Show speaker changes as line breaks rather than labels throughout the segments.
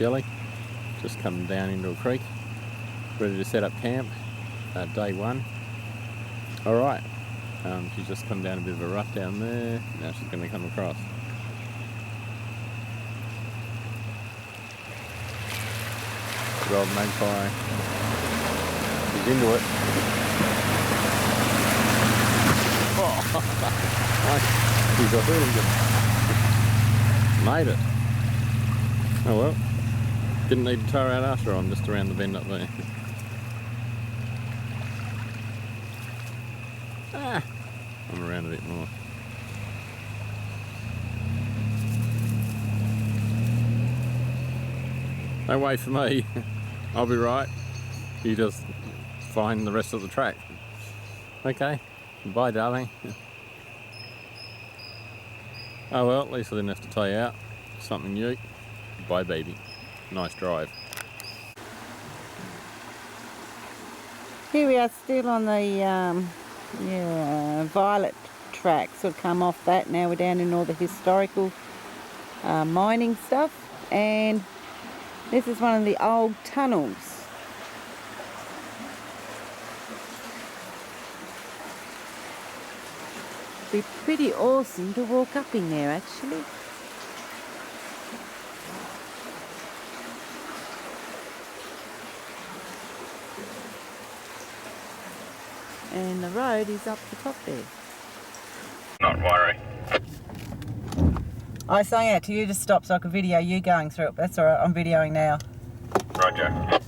Shelley, just come down into a creek, ready to set up camp, day one. Alright, she's just come down a bit of a rough down there, now she's going to come across. Good old magpie, she's into it. Oh, she's got really good. Made it. Oh well, didn't need to tow her out after all, I'm just around the bend up there. I'm around a bit more. Don't wait for me, I'll be right. You just find the rest of the track. Okay, bye darling. Oh well, at least I didn't have to tow you out. Something new. Bye baby. Nice drive.
Here we are still on the violet track. Sort of come off that. Now we're down in all the historical mining stuff, and this is one of the old tunnels. It'd be pretty awesome to walk up in there actually. And the road is up the top there.
Not worry.
I sang out to you to stop so I could video you going through it. That's alright, I'm videoing now.
Roger.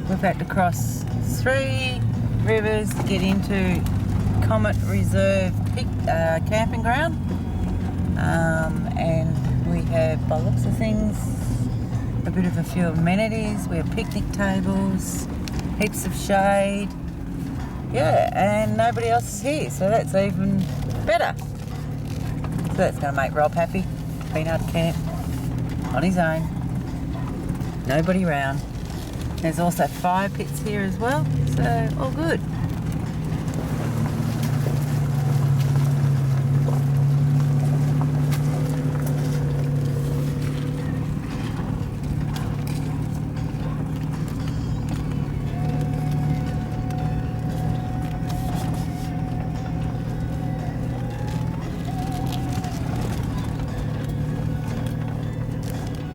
We've had to cross 3 rivers to get into Coment Reserve camping ground, and we have, by the looks of things, a bit of a few amenities. We have picnic tables, heaps of shade, yeah, and nobody else is here, so that's even better. So that's going to make Rob happy. Been able to camp on his own, nobody around. There's also fire pits here as well, so all good.